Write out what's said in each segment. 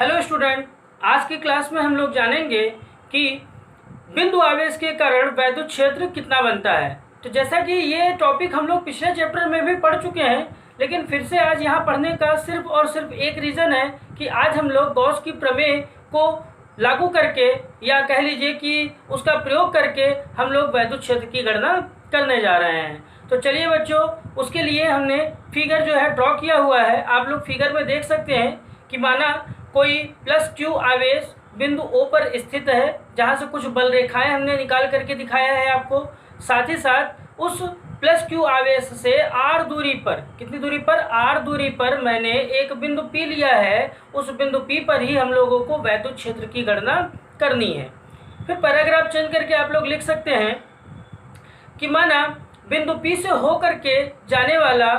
Hello student, आज की class में हम लोग जानेंगे कि बिंदु आवेश के कारण वैद्युत क्षेत्र कितना बनता है। तो जैसा कि ये टॉपिक हम लोग पिछले चैप्टर में भी पढ़ चुके हैं, लेकिन फिर से आज यहाँ पढ़ने का सिर्फ और सिर्फ एक रीज़न है कि आज हम लोग गॉस की प्रमेय को लागू करके या कह लीजिए कि उसका प्रयोग करके हम लोग वैद्युत क्षेत्र की गणना करने जा रहे हैं। तो चलिए बच्चों, उसके लिए हमने फिगर जो है ड्रॉ किया हुआ है। आप लोग फिगर में देख सकते हैं कि माना कोई प्लस क्यू आवेश बिंदु O पर स्थित है, जहाँ से कुछ बल रेखाएं हमने निकाल करके दिखाया है आपको। साथ ही साथ उस प्लस क्यू आवेश से r दूरी पर, कितनी दूरी पर, r दूरी पर मैंने एक बिंदु P लिया है। उस बिंदु P पर ही हम लोगों को वैद्युत क्षेत्र की गणना करनी है। फिर पैराग्राफ चेंज करके आप लोग लिख सकते हैं कि माना बिंदु P से होकर के जाने वाला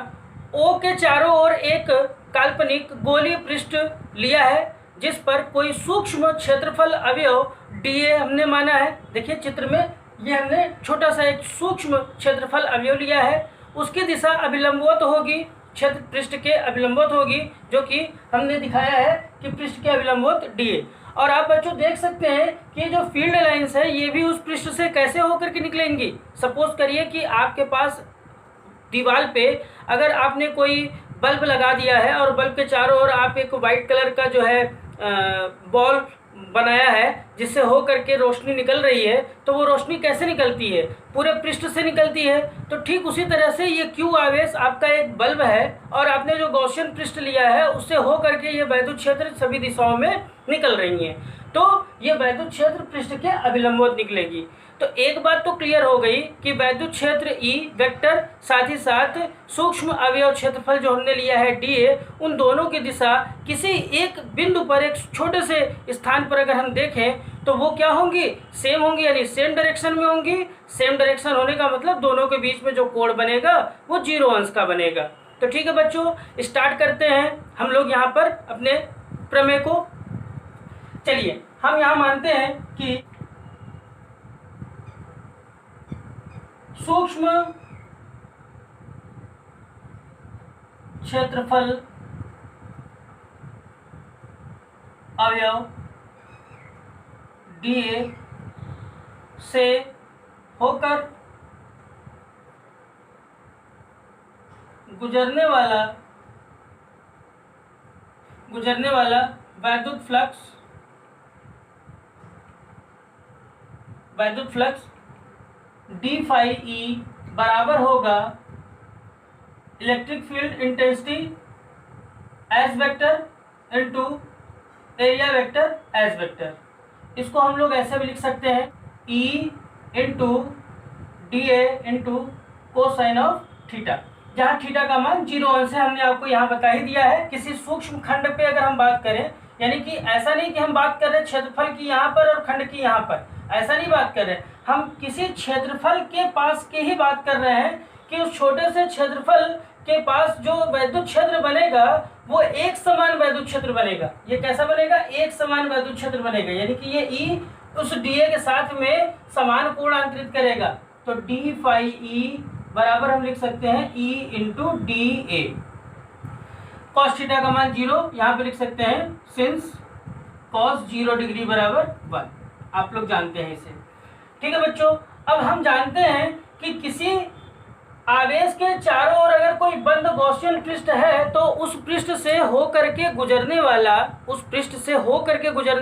O के चारों ओर एक काल्पनिक गोलीय पृष्ठ लिया है, जिस पर कोई सूक्ष्म क्षेत्रफल अवयव dA हमने माना है। देखिए चित्र में ये हमने छोटा सा एक सूक्ष्म क्षेत्रफल अवयव लिया है। उसकी दिशा अभिलंबवत होगी, क्षेत्र पृष्ठ के अभिलंबवत होगी, जो कि हमने दिखाया है कि पृष्ठ के अभिलंबवत dA। और आप बच्चों देख सकते हैं कि जो फील्ड लाइंस है ये भी उस पृष्ठ से कैसे होकर के निकलेंगी। सपोज करिए कि आपके पास दीवार पे अगर आपने कोई बल्ब लगा दिया है और बल्ब के चारों ओर आप एक वाइट कलर का जो है बॉल बनाया है, जिससे हो करके रोशनी निकल रही है, तो वो रोशनी कैसे निकलती है, पूरे पृष्ठ से निकलती है। तो ठीक उसी तरह से ये क्यू आवेश आपका एक बल्ब है और आपने जो गॉसियन पृष्ठ लिया है उससे हो करके ये वैद्युत क्षेत्र सभी दिशाओं में निकल रही है। तो ये वैद्युत क्षेत्र पृष्ठ के अभिलंबवत निकलेगी। तो एक बात तो क्लियर हो गई कि वैद्युत क्षेत्र E वेक्टर, साथ ही साथ सूक्ष्म अवयव क्षेत्रफल जो हमने लिया है dA, उन दोनों की दिशा किसी एक बिंदु पर, एक छोटे से स्थान पर अगर हम देखें तो वो क्या होंगी, सेम होंगी, यानी सेम डायरेक्शन में होंगी। सेम डायरेक्शन होने का मतलब दोनों के बीच में जो कोण बनेगा वो 0 अंश का बनेगा। तो ठीक है बच्चों, स्टार्ट करते हैं हम लोग यहाँ पर अपने प्रमेय को। चलिए हम यहाँ मानते हैं कि सूक्ष्म क्षेत्रफल अवयव dA से होकर गुजरने वाला वैद्युत फ्लक्स d फाई E बराबर होगा electric field intensity S vector into area vector S vector. इसको हम लोग ऐसे भी लिख सकते हैं E into dA into cosine of theta, जहाँ थीटा का मान 0 अंश है। हमने आपको यहाँ बता ही दिया है। किसी सूक्ष्म खंड पे अगर हम बात करें, यानी कि ऐसा नहीं कि हम बात कर रहे हैं क्षेत्रफल की यहाँ पर और खंड की यहाँ पर, ऐसा नहीं बात कर रहे हैं। हम किसी क्षेत्रफल के पास की ही बात कर रहे हैं कि उस छोटे से क्षेत्रफल के पास जो वैद्युत क्षेत्र बनेगा वो एक समान वैद्युत क्षेत्र बनेगा। ये कैसा बनेगा, एक समान वैद्युत क्षेत्र बनेगा, यानी कि ये E उस dA के साथ में समान कोण अंतरित करेगा। तो d फाई E बराबर हम लिख सकते हैं E into dA। Cos theta का मान 0 यहाँ पे लिख सकते हैं, सिंस कॉस 0 डिग्री बराबर 1। आप लोग जानते हैं इसे। ठीक है बच्चों, अब हम जानते हैं कि किसी आवेश के चारों ओर अगर कोई बंद गॉसियन पृष्ठ है तो उस पृष्ठ से हो करके गुजरने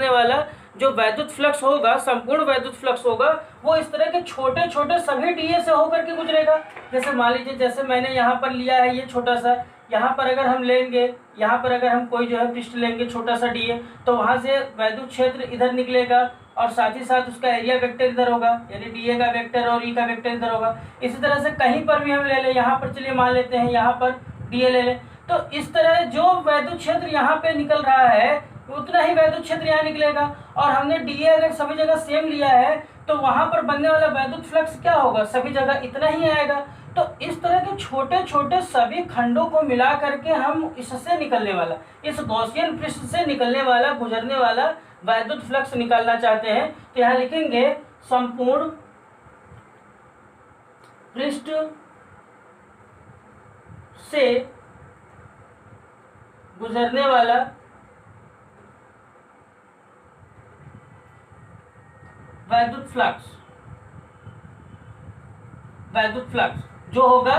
वाला जो वैद्युत फ्लक्स होगा, संपूर्ण वैद्युत फ्लक्स होगा, वो इस तरह के छोटे छोटे सभी dA से होकर के गुजरेगा। जैसे मान लीजिए, जैसे मैंने यहाँ पर लिया है ये छोटा सा, यहाँ पर अगर हम लेंगे, यहाँ पर अगर हम कोई जो है पृष्ठ लेंगे छोटा सा dA, तो वहाँ से वैद्युत क्षेत्र इधर निकलेगा और साथ ही साथ उसका एरिया वेक्टर इधर होगा, यानी dA का वेक्टर और E का वेक्टर इधर होगा। इसी तरह से कहीं पर भी हम ले लें, यहाँ पर चलिए मान लेते हैं यहाँ पर dA ले लें, तो इस तरह जो वैद्युत क्षेत्र यहाँ पे निकल रहा है उतना ही वैद्युत क्षेत्र यहाँ निकलेगा। और हमने dA अगर सभी जगह सेम लिया है तो वहाँ पर बनने वाला वैद्युत फ्लक्स क्या होगा, सभी जगह इतना ही आएगा। तो इस तरह के छोटे छोटे सभी खंडों को मिला करके हम इससे निकलने वाला, इस गॉसियन पृष्ठ से निकलने वाला, गुजरने वाला वैद्युत फ्लक्स निकालना चाहते हैं। तो यहाँ लिखेंगे संपूर्ण पृष्ठ से गुजरने वाला वैद्युत फ्लक्स जो होगा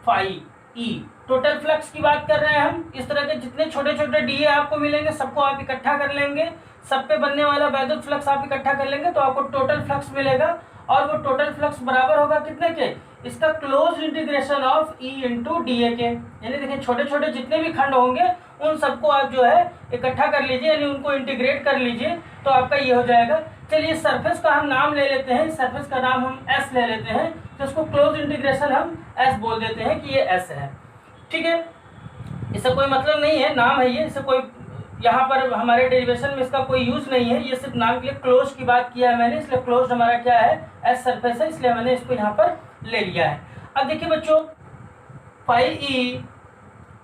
फाई ई। टोटल फ्लक्स की बात कर रहे हैं हम। इस तरह के जितने छोटे छोटे डीए आपको मिलेंगे सबको आप इकट्ठा कर लेंगे, सब पे बनने वाला वैद्युत फ्लक्स आप इकट्ठा कर लेंगे तो आपको टोटल फ्लक्स मिलेगा। और वो टोटल फ्लक्स बराबर होगा कितने के, इसका close integration of E into D A के। यानी देखिए छोटे छोटे जितने भी खंड होंगे उन सबको आप जो है इकट्ठा कर लीजिए, यानी उनको इंटीग्रेट कर लीजिए तो आपका ये हो जाएगा। चलिए सरफेस का हम नाम ले लेते हैं, सरफेस का नाम हम एस ले लेते हैं, तो इसको क्लोज इंटीग्रेशन हम एस बोल देते हैं कि ये एस है। ठीक है, इससे कोई मतलब नहीं है, नाम है ये, इससे कोई यहाँ पर हमारे डेरिवेशन में इसका कोई यूज नहीं है, ये सिर्फ नाम के लिए क्लोज की बात किया है मैंने, इसलिए क्लोज हमारा क्या है, एस सरफेस है, इसलिए मैंने इसको यहाँ पर ले लिया है। अब देखिए बच्चों फाई ई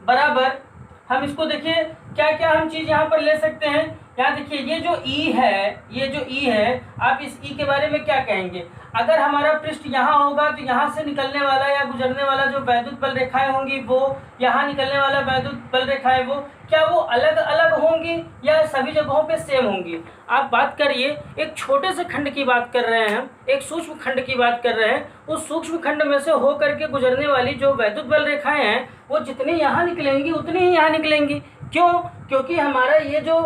बराबर, हम इसको देखिए क्या क्या हम चीज यहाँ पर ले सकते हैं। यहाँ देखिए ये जो ई है, आप इस ई के बारे में क्या कहेंगे। अगर हमारा पृष्ठ यहाँ होगा तो यहाँ से निकलने वाला या गुजरने वाला जो वैद्युत बल रेखाएं होंगी वो, यहाँ निकलने वाला वैद्युत बल रेखाएं वो, क्या वो अलग अलग होंगी या सभी जगहों पे सेम होंगी। आप बात करिए, एक छोटे से खंड की बात कर रहे हैं हम, एक सूक्ष्म खंड की बात कर रहे हैं, उस सूक्ष्म खंड में से हो करके गुजरने वाली जो वैद्युत बल रेखाएं हैं वो जितनी यहाँ निकलेंगी उतनी ही यहाँ निकलेंगी। क्यों? क्योंकि हमारा ये जो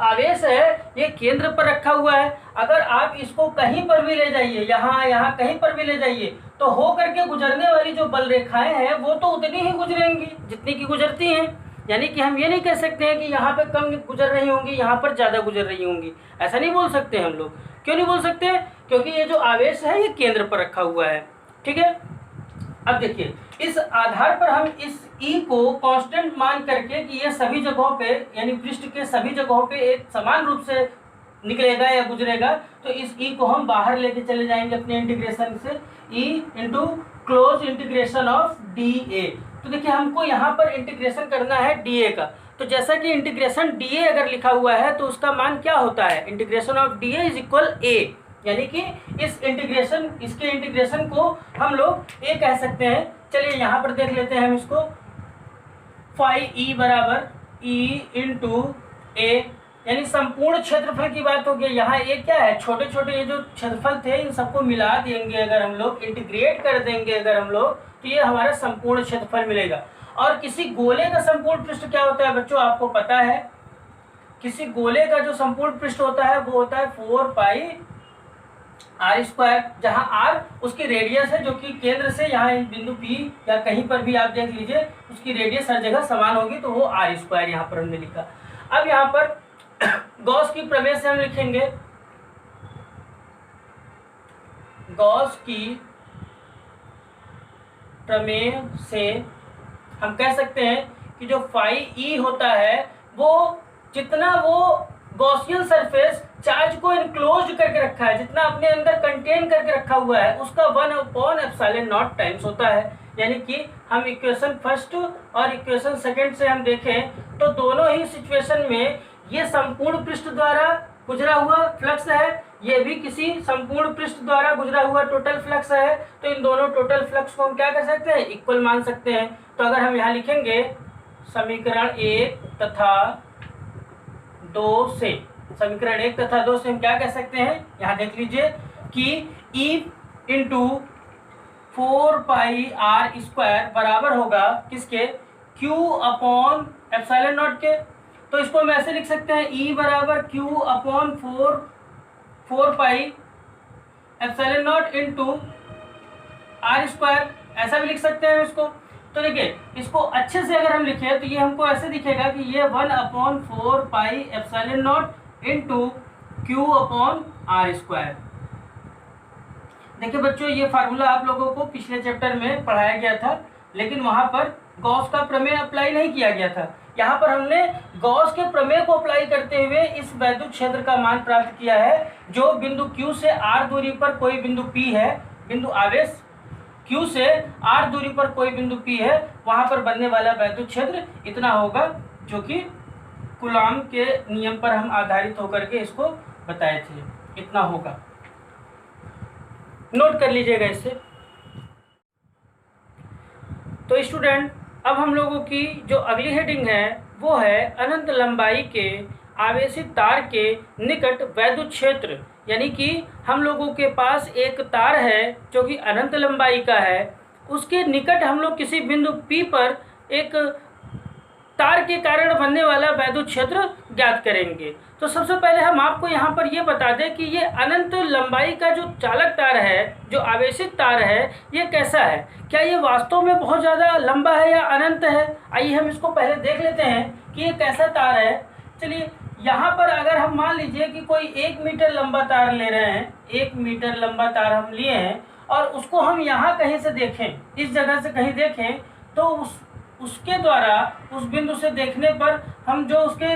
आवेश है ये केंद्र पर रखा हुआ है। अगर आप इसको कहीं पर भी ले जाइए, यहाँ कहीं पर भी ले जाइए, तो हो करके गुजरने वाली जो बल रेखाएं हैं वो तो उतनी ही गुजरेंगी जितनी की गुजरती हैं। यानी कि हम ये नहीं कह सकते हैं कि यहाँ पे कम गुजर रही होंगी, यहाँ पर ज़्यादा गुजर रही होंगी, ऐसा नहीं बोल सकते हम लोग। क्यों नहीं बोल सकते? क्योंकि ये जो आवेश है ये केंद्र पर रखा हुआ है। ठीक है, अब देखिए इस आधार पर हम इस ई को कांस्टेंट मान करके कि ये सभी जगहों पे यानी पृष्ठ के सभी जगहों पे एक समान रूप से निकलेगा या गुजरेगा, तो इस ई को हम बाहर लेके चले जाएंगे अपने इंटीग्रेशन से, E into close integration of D ए। तो देखिए हमको यहाँ पर इंटीग्रेशन करना है डी ए का, तो जैसा कि इंटीग्रेशन डी ए अगर लिखा हुआ है तो उसका मान क्या होता है, integration of D A is equal A. यानी कि इसके इंटीग्रेशन को हम लोग ए कह सकते हैं। चलिए यहाँ पर देख लेते हैं हम इसको, फाई ई बराबर ई इंटू ए, यानी संपूर्ण क्षेत्रफल की बात होगी। यहाँ ए क्या है, छोटे छोटे ये जो क्षेत्रफल थे इन सबको मिला देंगे, अगर हम लोग इंटीग्रेट कर देंगे अगर हम लोग, तो ये हमारा संपूर्ण क्षेत्रफल मिलेगा। और किसी गोले का संपूर्ण पृष्ठ क्या होता है बच्चों, आपको पता है, किसी गोले का जो संपूर्ण पृष्ठ होता है वो होता है 4 पाई आर स्क्वायर, जहाँ आर उसकी रेडियस है जो कि केंद्र से यहाँ बिंदु पी या कहीं पर भी आप देख लीजिए उसकी रेडियस हर जगह समान होगी, तो वो आर स्क्वायर यहाँ पर हमने लिखा। अब यहाँ पर गॉस की प्रमेय से हम लिखेंगे, गॉस की प्रमेय से हम कह सकते हैं कि जो फाई ई होता है वो जितना वो गॉसियन सरफेस चार्ज को इनक्लोज करके रखा है, जितना अपने अंदर कंटेन करके रखा हुआ है, उसका 1/ε0 टाइम्स होता है। यानी कि हम इक्वेशन फर्स्ट और इक्वेशन सेकंड से हम देखें तो दोनों ही सिचुएशन में ये संपूर्ण पृष्ठ द्वारा गुजरा हुआ फ्लक्स है, ये भी किसी संपूर्ण पृष्ठ द्वारा गुजरा हुआ टोटल फ्लक्स है। तो इन दोनों टोटल फ्लक्स को हम क्या कर सकते हैं, इक्वल मान सकते हैं। तो अगर हम यहाँ लिखेंगे समीकरण 1 तथा 2 से, समीकरण 1 तथा 2 से हम क्या कह सकते हैं, यहाँ देख लीजिए कि E into 4 pi r square बराबर होगा किसके, Q अपॉन एप्सिलॉन नॉट के। तो इसको हम ऐसे लिख सकते हैं, E बराबर Q upon 4 pi epsilon not into r square, ऐसा भी लिख सकते हैं इसको। तो देखिए इसको अच्छे से अगर हम लिखें तो ये हमको ऐसे दिखेगा कि ये 1/4 pi epsilon not into Q upon r square. देखिए बच्चों ये फार्मूला आप लोगों को पिछले चैप्टर में पढ़ाया गया था, लेकिन वहाँ पर गॉस का प्रमेय अप्लाई नहीं किया गया था। यहाँ पर हमने गॉस के प्रमेय को अप्लाई करते हुए इस वैद्युत क्षेत्र का मान प्राप्त किया है, जो बिंदु Q से R दूरी पर कोई बिंदु P है, बिंदु आवेश Q से R दूरी पर कोई बिंदु P है, वहाँ पर बनने वाला वैद्युत क्षेत्र इतना होगा, जो कि कूलॉम के नियम पर हम आधारित होकर के इसको बताए थे, इतना होगा। नोट कर लीजिएगा इससे। तो स्टूडेंट अब हम लोगों की जो अगली हेडिंग है वो है अनंत लंबाई के आवेशित तार के निकट वैद्युत क्षेत्र यानी कि हम लोगों के पास एक तार है जो कि अनंत लंबाई का है, उसके निकट हम लोग किसी बिंदु P पर एक तार के कारण बनने वाला वैद्युत क्षेत्र ज्ञात करेंगे। तो सबसे पहले हम आपको यहाँ पर ये बता दें कि ये अनंत लंबाई का जो चालक तार है, जो आवेशित तार है, ये कैसा है। क्या ये वास्तव में बहुत ज़्यादा लंबा है या अनंत है? आइए हम इसको पहले देख लेते हैं कि ये कैसा तार है। चलिए, यहाँ पर अगर हम मान लीजिए कि कोई 1 मीटर लंबा तार ले रहे हैं, 1 मीटर लंबा तार हम लिए हैं और उसको हम यहाँ कहीं से देखें, इस जगह से कहीं देखें, तो उसके द्वारा उस बिंदु से देखने पर हम जो उसके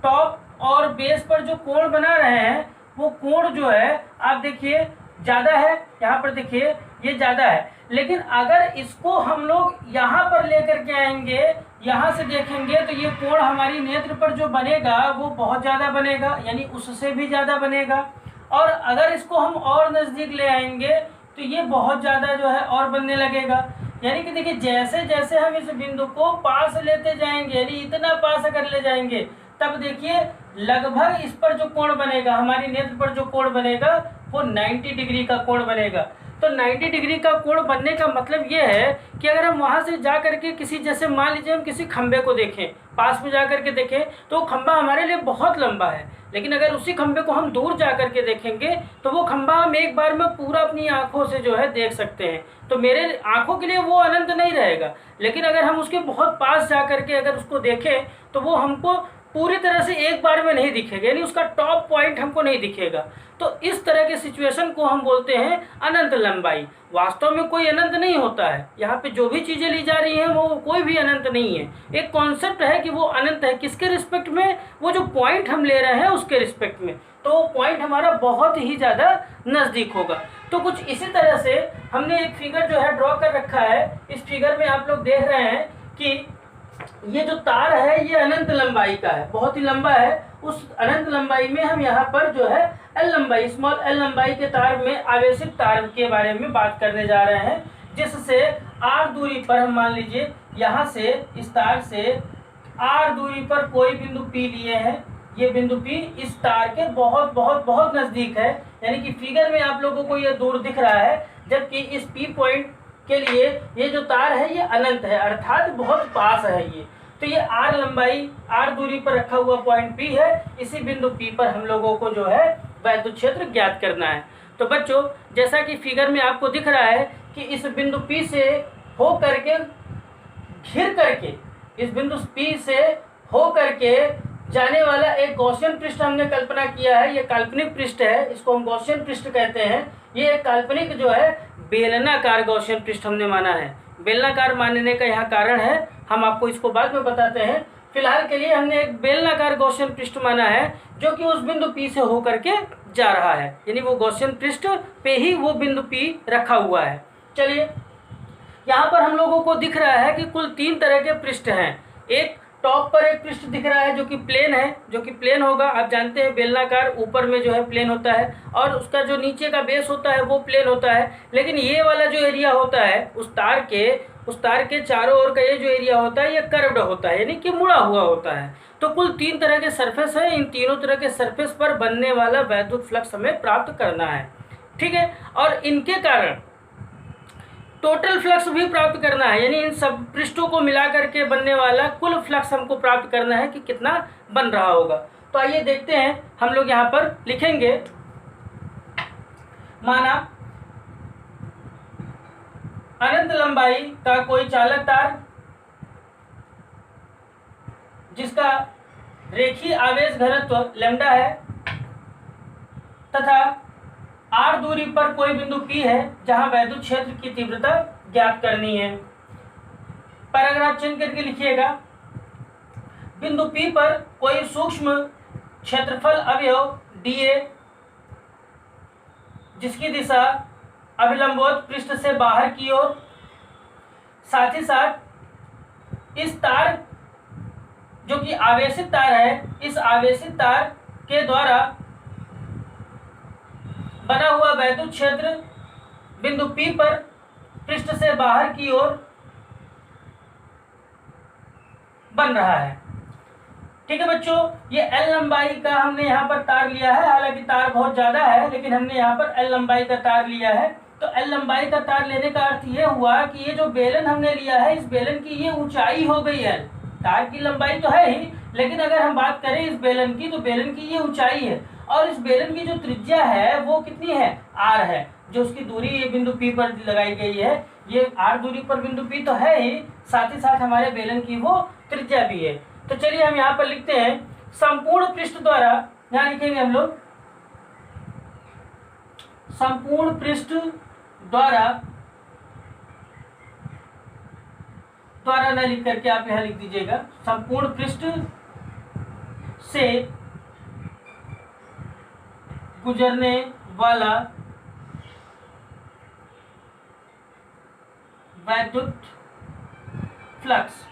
टॉप और बेस पर जो कोण बना रहे हैं, वो कोण जो है आप देखिए ज़्यादा है। यहाँ पर देखिए ये ज़्यादा है, लेकिन अगर इसको हम लोग यहाँ पर लेकर के आएंगे, यहाँ से देखेंगे, तो ये कोण हमारी नेत्र पर जो बनेगा वो बहुत ज़्यादा बनेगा, यानी उससे भी ज़्यादा बनेगा। और अगर इसको हम और नज़दीक ले आएंगे तो ये बहुत ज़्यादा जो है और बनने लगेगा। यानी कि देखिए, जैसे जैसे हम इस बिंदु को पास लेते जाएंगे, यानी इतना पास अगर ले जाएंगे, तब देखिए लगभग इस पर जो कोण बनेगा, हमारी नेत्र पर जो कोण बनेगा, वो 90 डिग्री का कोण बनेगा। तो 90 डिग्री का कोण बनने का मतलब ये है कि अगर हम वहाँ से जा करके किसी, जैसे मान लीजिए हम किसी खंबे को देखें, पास में जा करके देखें, तो वो खंबा हमारे लिए बहुत लंबा है, लेकिन अगर उसी खंबे को हम दूर जा करके देखेंगे तो वो खंबा हम एक बार में पूरा अपनी आंखों से जो है देख सकते हैं। तो मेरे आंखों के लिए वो अनंत नहीं रहेगा, लेकिन अगर हम उसके बहुत पास जा करके अगर उसको देखें तो वो हमको पूरी तरह से एक बार में नहीं दिखेगा, यानी उसका टॉप पॉइंट हमको नहीं दिखेगा। तो इस तरह के सिचुएशन को हम बोलते हैं अनंत लंबाई। वास्तव में कोई अनंत नहीं होता है, यहाँ पे जो भी चीज़ें ली जा रही हैं वो कोई भी अनंत नहीं है। एक कॉन्सेप्ट है कि वो अनंत है, किसके रिस्पेक्ट में? वो जो पॉइंट हम ले रहे हैं उसके रिस्पेक्ट में, तो वो पॉइंट हमारा बहुत ही ज़्यादा नज़दीक होगा। तो कुछ इसी तरह से हमने एक फिगर जो है ड्रॉ कर रखा है। इस फिगर में आप लोग देख रहे हैं कि ये जो तार है ये अनंत लंबाई का है, बहुत ही लंबा है। उस अनंत लंबाई में हम यहाँ पर जो है एल लंबाई, स्मॉल एल लंबाई के तार में आवेशित तार के बारे में बात करने जा रहे हैं, जिससे आर दूरी पर हम मान लीजिए यहाँ से इस तार से आर दूरी पर कोई बिंदु P लिए हैं। ये बिंदु P इस तार के बहुत बहुत बहुत नज़दीक है, यानी कि फिगर में आप लोगों को ये दूर दिख रहा है, जबकि इस P पॉइंट के लिए ये जो तार है ये अनंत है, अर्थात बहुत पास है ये। तो ये आर लंबाई, आर दूरी पर रखा हुआ पॉइंट P है। इसी बिंदु P पर हम लोगों को जो है वैद्युत क्षेत्र ज्ञात करना है। तो बच्चों, जैसा कि फिगर में आपको दिख रहा है कि इस बिंदु P से हो करके घिर करके, इस बिंदु P से हो करके जाने वाला एक गॉसियन पृष्ठ हमने कल्पना किया है। ये काल्पनिक पृष्ठ है, इसको हम गॉसियन पृष्ठ कहते हैं। ये एक काल्पनिक जो है बेलनाकार गॉसियन पृष्ठ हमने माना है। बेलनाकार मानने का यहाँ कारण है, हम आपको इसको बाद में बताते हैं। फिलहाल के लिए हमने एक बेलनाकार गॉसियन पृष्ठ माना है जो कि उस बिंदु P से हो करके जा रहा है, यानी वो गॉसियन पृष्ठ पे ही वो बिंदु P रखा हुआ है। चलिए, यहाँ पर हम लोगों को दिख रहा है कि कुल 3 तरह के पृष्ठ हैं। एक टॉप पर एक पृष्ठ दिख रहा है जो कि प्लेन है, जो कि प्लेन होगा। आप जानते हैं बेलनाकार ऊपर में जो है प्लेन होता है, और उसका जो नीचे का बेस होता है वो प्लेन होता है। लेकिन ये वाला जो एरिया होता है उस तार के चारों ओर का ये जो एरिया होता है ये कर्व्ड होता है, यानी कि मुड़ा हुआ होता है। तो कुल 3 तरह के सरफेस है। इन तीनों तरह के सरफेस पर बनने वाला वैद्युत फ्लक्स हमें प्राप्त करना है, ठीक है। और इनके कारण टोटल फ्लक्स भी प्राप्त करना है, यानी इन सब पृष्ठों को मिला करके बनने वाला कुल फ्लक्स हमको प्राप्त करना है कि कितना बन रहा होगा। तो आइए देखते हैं, हम लोग यहाँ पर लिखेंगे, माना अनंत लंबाई का कोई चालक तार जिसका रेखीय आवेश घनत्व लैम्डा है तथा आर दूरी पर कोई बिंदु P है जहां वैद्युत क्षेत्र की तीव्रता ज्ञात करनी है। पैराग्राफ चेंज करके लिखिएगा, बिंदु P पर कोई सूक्ष्म क्षेत्रफल अवयव dA जिसकी दिशा अभिलंबवत पृष्ठ से बाहर की ओर, साथ ही साथ इस तार जो कि आवेशित तार है, इस आवेशित तार के द्वारा बना हुआ वैद्युत क्षेत्र बिंदु P पर पृष्ठ से बाहर की ओर बन रहा है, ठीक है बच्चों, ये L लंबाई का हमने यहाँ पर तार लिया है, हालांकि तार बहुत ज्यादा है लेकिन हमने यहाँ पर L लंबाई का तार लिया है। तो L लंबाई का तार लेने का अर्थ ये हुआ कि ये जो बेलन हमने लिया है, इस बेलन की ये ऊंचाई हो गई है। तार की लंबाई तो है ही, लेकिन अगर हम बात करें इस बेलन की, तो बेलन की ये ऊंचाई है, और इस बेलन की जो त्रिज्या है वो कितनी है, R है, जो उसकी दूरी ये बिंदु P पर लगाई गई है। ये R दूरी पर बिंदु P तो है ही, साथ ही साथ हमारे बेलन की वो त्रिज्या भी है। तो चलिए हम यहाँ पर लिखते हैं संपूर्ण पृष्ठ द्वारा, यहाँ लिखेंगे हम लोग संपूर्ण पृष्ठ द्वारा न लिख करके आप यहाँ लिख दीजिएगा संपूर्ण पृष्ठ से गुजरने वाला वैद्युत फ्लक्स।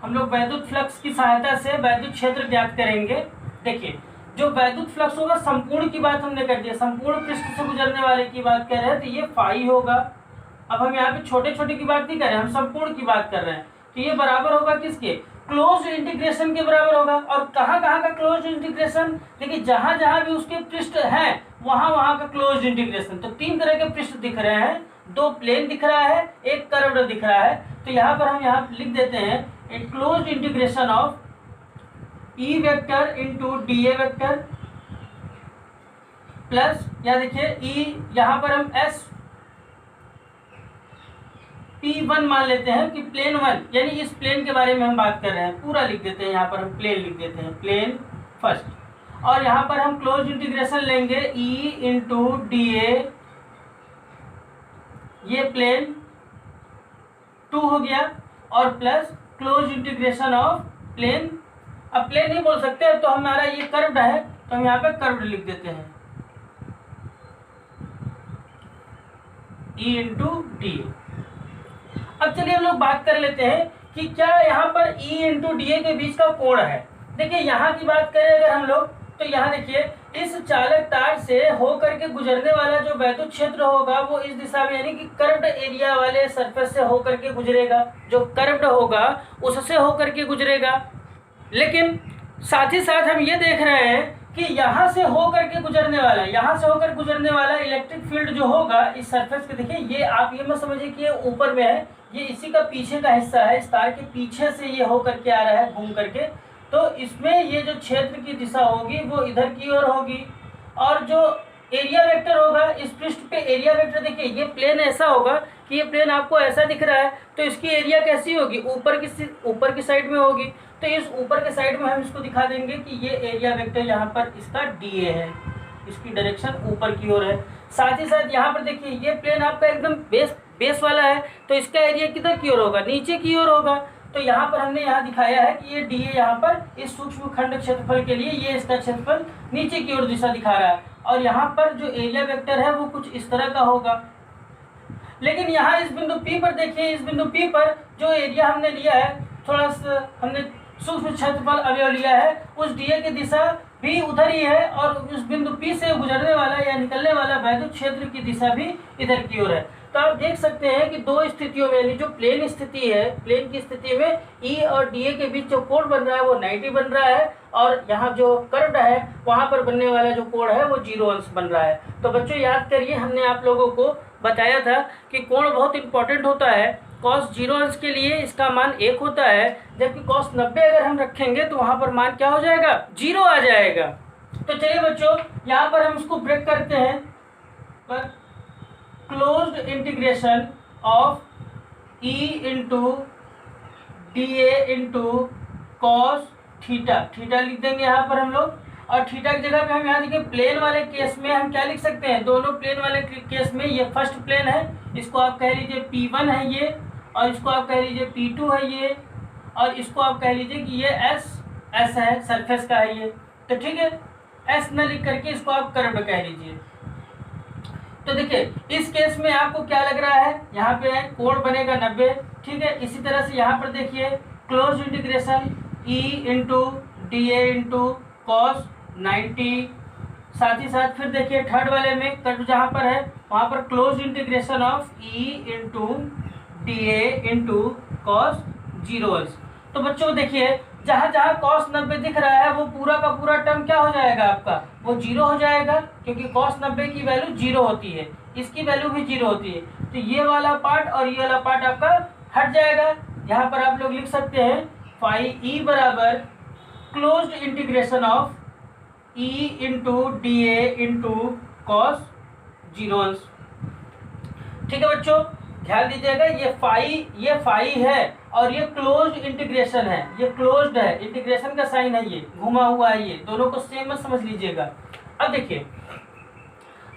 हम लोग वैद्युत फ्लक्स की सहायता से वैद्युत क्षेत्र ज्ञात करेंगे। देखिए, जो वैद्युत फ्लक्स होगा, संपूर्ण की बात हमने कर दी, संपूर्ण पृष्ठ से गुजरने वाले की बात कर रहे हैं, तो ये फाई होगा। अब हम यहाँ पे छोटे छोटे की बात नहीं कर रहे हैं, हम संपूर्ण की बात कर रहे हैं। तो ये बराबर होगा किसके, क्लोज इंटीग्रेशन के बराबर होगा। और कहाँ कहाँ का क्लोज इंटीग्रेशन, देखिए जहां जहां भी उसके पृष्ठ हैं वहां वहां का क्लोज इंटीग्रेशन। तो तीन तरह के पृष्ठ दिख रहे हैं, दो प्लेन दिख रहा है, एक कर्व्ड दिख रहा है। तो यहाँ पर हम यहाँ लिख देते हैं a close integration of E vector into DA vector plus, या देखिए E यहाँ पर हम S P1 मान लेते हैं कि प्लेन 1, यानी इस प्लेन के बारे में हम बात कर रहे हैं, पूरा लिख देते हैं। यहाँ पर हम प्लेन लिख देते हैं, प्लेन फर्स्ट। और यहाँ पर हम क्लोज इंटीग्रेशन लेंगे E इंटू DA, ये प्लेन 2 हो गया, और plus close integration of plane, अब प्लेन नहीं बोल सकते, तो हमारा ये कर्व्ड है, तो हम यहाँ पे कर्व्ड लिख देते हैं, E इंटू DA। अब चलिए हम लोग बात कर लेते हैं कि क्या यहाँ पर E इंटू DA के बीच का कोण है। देखिए यहाँ की बात करें अगर हम लोग, तो यहाँ देखिए इस चालक तार से होकर के गुजरने वाला जो वैद्युत क्षेत्र होगा वो इस दिशा में, यानी कि कर्व्ड एरिया वाले सरफेस से होकर के गुजरेगा, जो कर्व्ड होगा उससे होकर के गुजरेगा। लेकिन साथ ही साथ हम ये देख रहे हैं कि यहाँ से होकर के गुजरने वाला, यहाँ से होकर गुजरने वाला इलेक्ट्रिक फील्ड जो होगा इस सरफेस के, देखिए ये आप ये मत समझिए कि ये ऊपर में है, ये इसी का पीछे का हिस्सा है, इस तार के पीछे से ये होकर के आ रहा है घूम करके। तो इसमें ये जो क्षेत्र की दिशा होगी वो इधर की ओर होगी, और जो एरिया वेक्टर होगा इस पृष्ठ पे, एरिया वेक्टर देखिए ये प्लेन ऐसा होगा कि ये प्लेन आपको ऐसा दिख रहा है, तो इसकी एरिया कैसी होगी, ऊपर की साइड में होगी। तो इस ऊपर के साइड में हम इसको दिखा देंगे कि ये एरिया वेक्टर यहाँ पर इसका DA है, इसकी डायरेक्शन ऊपर की ओर है। साथ ही साथ यहाँ पर देखिए ये प्लेन आपका एकदम बेस वाला है, तो इसका एरिया किधर की ओर होगा, नीचे की ओर होगा। तो यहाँ पर हमने यहाँ दिखाया है कि ये DA यहाँ पर इस सूक्ष्म खंड क्षेत्रफल के लिए ये इसका क्षेत्रफल नीचे की ओर दिशा दिखा रहा है, और यहाँ पर जो एरिया वेक्टर है वो कुछ इस तरह का होगा। लेकिन यहाँ इस बिंदु P पर देखिए, इस बिंदु P पर जो एरिया हमने लिया है, थोड़ा सा हमने सूक्ष्म क्षेत्रफल अवयव लिया है, उस DA की दिशा भी उधर ही है, और उस बिंदु P से गुजरने वाला या निकलने वाला वैद्युत क्षेत्र की दिशा भी इधर की ओर है। तो आप देख सकते हैं कि दो स्थितियों में, यानी जो प्लेन स्थिति है, प्लेन की स्थिति में E और DA के बीच जो कोण बन रहा है वो 90 बन रहा है, और यहाँ जो कर्व्ड है वहाँ पर बनने वाला जो कोण है वो 0 अंश बन रहा है। तो बच्चों याद करिए, हमने आप लोगों को बताया था कि कोण बहुत इंपॉर्टेंट होता है। cos 0 अंश के लिए इसका मान 1 होता है, जबकि cos 90 अगर हम रखेंगे तो वहाँ पर मान क्या हो जाएगा, 0 आ जाएगा। तो चलिए बच्चों यहाँ पर हम इसको ब्रेक करते हैं, पर closed integration of E into DA into cos theta, theta लिख देंगे यहाँ पर हम लोग, और थीटा की जगह पे हम यहाँ देखिए प्लेन वाले केस में हम क्या लिख सकते हैं, दोनों प्लेन वाले केस में ये फर्स्ट प्लेन है, इसको आप कह लीजिए P1 है ये, और इसको आप कह लीजिए P2 है ये, और इसको आप कह लीजिए कि ये S है, सरफेस का है ये। तो ठीक है, S न लिख करके इसको आप कर्व्ड कह लीजिए। तो देखिए इस केस में आपको क्या लग रहा है, यहाँ पे कोण बनेगा 90, ठीक है। इसी तरह से यहाँ पर देखिए close integration E into DA into cos 90, साथ ही साथ फिर देखिए थर्ड वाले में कर्व जहाँ पर है वहाँ पर close integration of E into DA into cos 0 अंश। तो बच्चों देखिए जहां जहां cos 90 दिख रहा है वो पूरा का पूरा टर्म क्या हो जाएगा आपका, वो जीरो हो जाएगा, क्योंकि cos 90 की वैल्यू जीरो होती है, इसकी वैल्यू भी जीरो होती है। तो ये वाला पार्ट और ये वाला पार्ट आपका हट जाएगा। यहाँ पर आप लोग लिख सकते हैं फाई ई बराबर closed integration of E into D A into cos zero अंश। ठीक है बच्चों, ध्यान दीजिएगा, ये फाई है और ये क्लोज्ड इंटीग्रेशन है, ये क्लोज्ड है, इंटीग्रेशन का साइन है, ये घुमा हुआ है, ये दोनों को सेम मत समझ लीजिएगा। अब देखिए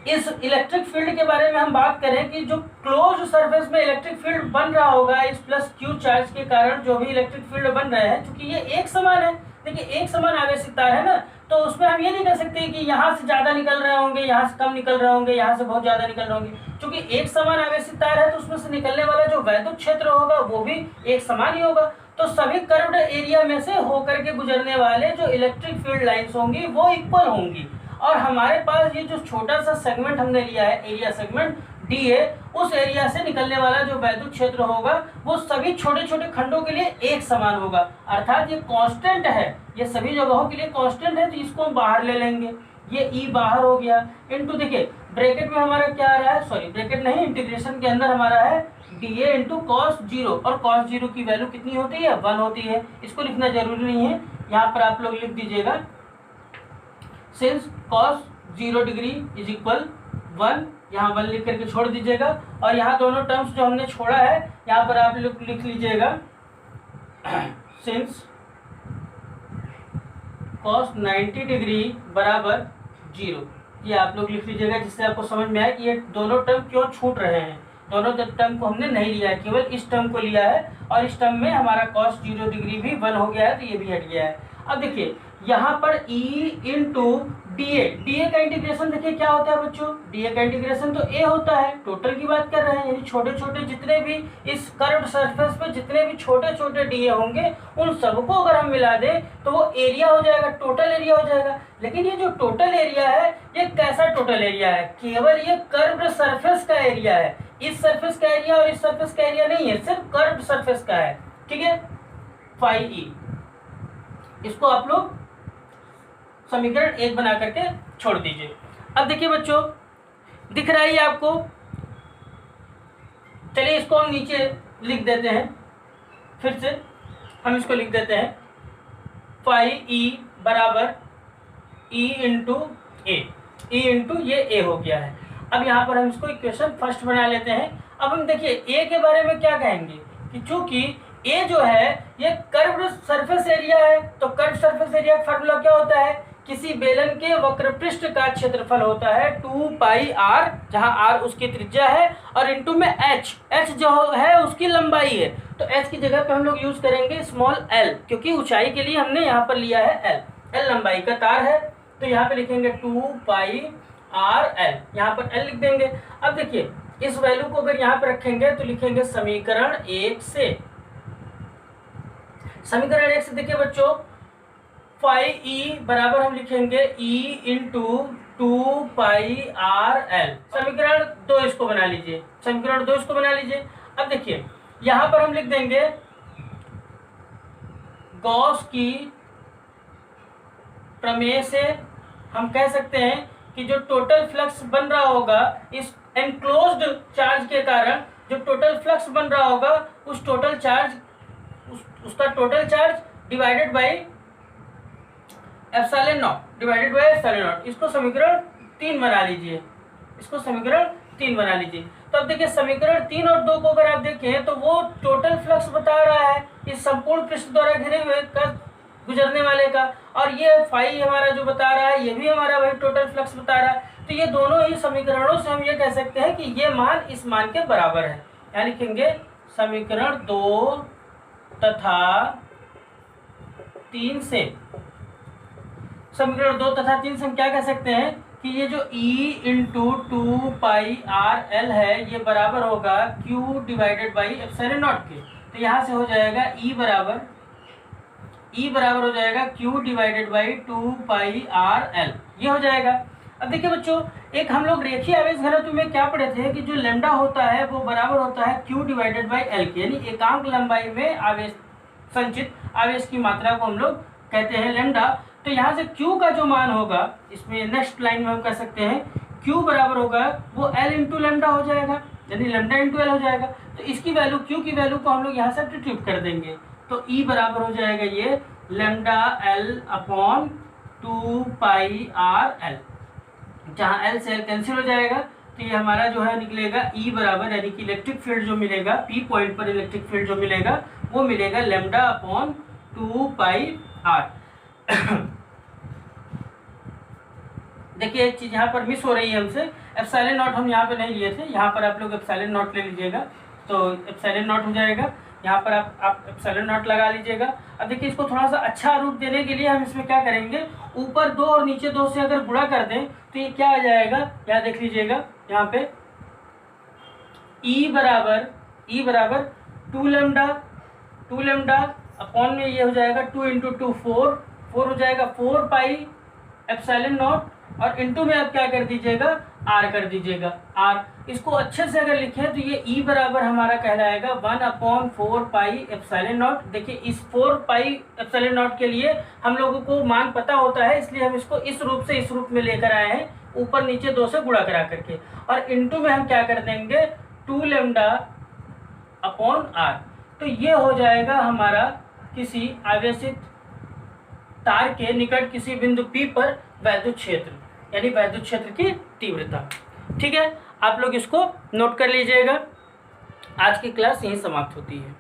इस इलेक्ट्रिक फील्ड के बारे में हम बात करें कि जो क्लोज्ड सरफेस में इलेक्ट्रिक फील्ड बन रहा होगा इस प्लस क्यू चार्ज के कारण जो भी इलेक्ट्रिक फील्ड बन रहे हैं, क्योंकि ये एक समान है, देखिए एक समान आवेशित तार है ना, तो उसमें हम ये नहीं कह सकते कि यहाँ से ज्यादा निकल रहे होंगे, यहाँ से कम निकल रहे होंगे, यहाँ से बहुत ज्यादा निकल रहे होंगे। क्योंकि एक समान आवेशित तार है तो उसमें से निकलने वाला जो वैद्युत क्षेत्र होगा वो भी एक समान ही होगा। तो सभी कर्व्ड एरिया में से होकर के गुजरने वाले जो इलेक्ट्रिक फील्ड लाइंस होंगी वो इक्वल होंगी। और हमारे पास ये जो छोटा सा सेगमेंट हमने लिया है, एरिया सेगमेंट डी है, उस एरिया से निकलने वाला जो वैद्युत क्षेत्र होगा वो सभी छोटे छोटे खंडों के लिए एक समान होगा, अर्थात ये कांस्टेंट है, ये सभी जगहों के लिए कांस्टेंट है, तो इसको हम बाहर ले लेंगे, ये ई बाहर हो गया। इनटू देखिए ब्रैकेट में हमारा क्या आ रहा है, सॉरी ब्रैकेट नहीं, इंटीग्रेशन के अंदर हमारा है D A into cos zero, और कॉस जीरो की वैल्यू कितनी होती है, 1 होती है। इसको लिखना जरूरी नहीं है, यहाँ पर आप लोग लिख दीजिएगा since cos 0 degree is equal 1, यहाँ 1 लिख करके छोड़ दीजिएगा। और यहाँ दोनों टर्म्स जो हमने छोड़ा है यहाँ पर आप लोग लिख लीजिएगा सिंस cos 90 डिग्री बराबर 0, ये आप लोग लिख लीजिएगा, जिससे आपको समझ में आए कि ये दोनों टर्म क्यों छूट रहे हैं। दोनों टर्म को हमने नहीं लिया है, केवल इस टर्म को लिया है, और इस टर्म में हमारा cos 0 डिग्री भी 1 हो गया है, तो ये भी हट गया है। अब देखिए यहाँ पर E इंटू डी ए का इंटीग्रेशन देखिए क्या होता है बच्चों, डी का इंटीग्रेशन तो A होता है, टोटल की बात कर रहे हैं, यानी छोटे छोटे जितने भी इस कर्व्ड सरफेस पे जितने भी छोटे छोटे डी होंगे उन सबको अगर हम मिला दें तो वो एरिया हो जाएगा, टोटल एरिया हो जाएगा। लेकिन ये जो टोटल एरिया है ये कैसा टोटल एरिया है, केवल ये कर्व्ड सरफेस का एरिया है, इस सरफेस का एरिया और इस सरफेस का एरिया नहीं है, सिर्फ कर्व्ड सरफेस का है। ठीक है, फाई ई, इसको आप लोग समीकरण 1 बना करके छोड़ दीजिए। अब देखिए बच्चों दिख रहा है आपको, चलिए इसको हम नीचे लिख देते हैं, फिर से हम इसको लिख देते हैं फाई ई बराबर ई इंटू ये ए हो गया है। अब यहाँ पर हम इसको इक्वेशन फर्स्ट बना लेते हैं। अब हम देखिए ए के बारे में क्या कहेंगे कि चूंकि ए जो है ये कर्व्ड सरफेस एरिया है, तो कर्व्ड सरफेस एरिया का फार्मूला क्या होता है, किसी बेलन के वक्र पृष्ठ का क्षेत्रफल होता है 2 पाई आर, जहां आर उसकी त्रिज्या है, और इनटू में एच जो है उसकी लंबाई है, तो एच की जगह पे हम लोग यूज करेंगे स्मॉल एल, क्योंकि ऊंचाई के लिए हमने यहाँ पर लिया है एल लंबाई का तार है, तो यहाँ पे लिखेंगे 2 पाई आर एल, यहाँ पर एल लिख देंगे। अब देखिए इस वैल्यू को अगर यहाँ पे रखेंगे तो लिखेंगे समीकरण 1 से, समीकरण 1 से देखिए बच्चों फाई ई बराबर हम लिखेंगे ई इंटू 2 पाई आर एल, समीकरण 2 इसको बना लीजिए, समीकरण 2 इसको बना लीजिए। अब देखिए यहां पर हम लिख देंगे गॉस की प्रमेय से हम कह सकते हैं कि जो टोटल फ्लक्स बन रहा होगा इस एनक्लोज्ड चार्ज के कारण, जो टोटल फ्लक्स बन रहा होगा उस टोटल चार्ज उसका total charge divided by epsilon not divided by epsilon not, इसको समीकरण 3 बना लीजिए, इसको समीकरण 3 बना लीजिए। तो अब देखिए समीकरण 3 और 2 को अगर आप देखें तो वो टोटल फ्लक्स बता रहा है इस संपूर्ण पृष्ठ द्वारा घिरे हुए का गुजरने वाले का, और ये फाई हमारा जो बता रहा है ये भी हमारा वही टोटल फ्लक्स बता रहा है। तो ये दोनों ही समीकरणों से हम ये कह सकते हैं कि ये मान इस मान के बराबर है, यहाँ लिखेंगे समीकरण 2 तथा 3 से, समीकरण 2 तथा 3 से हम क्या कह सकते हैं कि ये जो E इंटू 2 पाई आर एल है ये बराबर होगा Q divided by epsilon not के, तो यहाँ से हो जाएगा E बराबर हो जाएगा Q divided by 2 pi R L, ये हो जाएगा। अब देखिए बच्चों एक हम लोग रेखीय आवेश घनत्व में क्या पढ़े थे कि जो लैम्डा होता है वो बराबर होता है Q डिवाइडेड बाई एल के, यानी एकांक लंबाई में आवेश संचित आवेश की मात्रा को हम लोग कहते हैं लैम्डा। तो यहाँ से Q का जो मान होगा, इसमें नेक्स्ट लाइन में हम कह सकते हैं Q बराबर होगा वो L इंटू लैम्डा हो जाएगा, यानी लैम्डा इंटू L हो जाएगा। तो इसकी वैल्यू, Q की वैल्यू को हम लोग यहाँ से सब्स्टिट्यूट कर देंगे, तो E बराबर हो जाएगा ये लैम्डा L अपॉन 2 पाई R L, जहाँ L से L कैंसिल हो जाएगा, तो ये हमारा जो है निकलेगा E बराबर, यानी कि इलेक्ट्रिक फील्ड जो मिलेगा P पॉइंट पर, इलेक्ट्रिक फील्ड जो मिलेगा वो मिलेगा लैम्डा अपॉन 2 पाई R। देखिए एक चीज यहाँ पर मिस हो रही है हमसे, एप्सिलॉन नॉट हम यहाँ पे नहीं लिए थे, यहाँ पर आप लोग एप्सिलॉन नॉट ले लीजिएगा, तो एप्सिलॉन नॉट हो जाएगा, यहाँ पर आप एप्सिलॉन नॉट लगा लीजिएगा। अब देखिए इसको थोड़ा सा अच्छा रूप देने के लिए हम इसमें क्या करेंगे, ऊपर 2 और नीचे 2 से अगर गुणा कर दें तो ये क्या आ जाएगा, यहाँ देख लीजिएगा, यहाँ पे E बराबर 2 लैम्डा अपॉन में ये हो जाएगा 2 इंटू 2 4 हो जाएगा 4 पाई एप्सिलॉन नॉट, और इंटू में आप क्या कर दीजिएगा, R कर दीजिएगा R। इसको अच्छे से अगर लिखें तो ये E बराबर हमारा कहलाएगा 1/4 पाई एप्सिलॉन नॉट। देखिए इस 4 पाई एप्सिलॉन नॉट के लिए हम लोगों को मान पता होता है, इसलिए हम इसको इस रूप से इस रूप में लेकर आए हैं, ऊपर नीचे 2 से गुणा करा करके, और इंटू में हम क्या कर देंगे 2 लैम्डा अपॉन R। तो ये हो जाएगा हमारा किसी आवेशित तार के निकट किसी बिंदु P पर वैद्युत क्षेत्र, यानी वैद्युत क्षेत्र की तीव्रता। ठीक है, आप लोग इसको नोट कर लीजिएगा। आज की क्लास यहीं समाप्त होती है।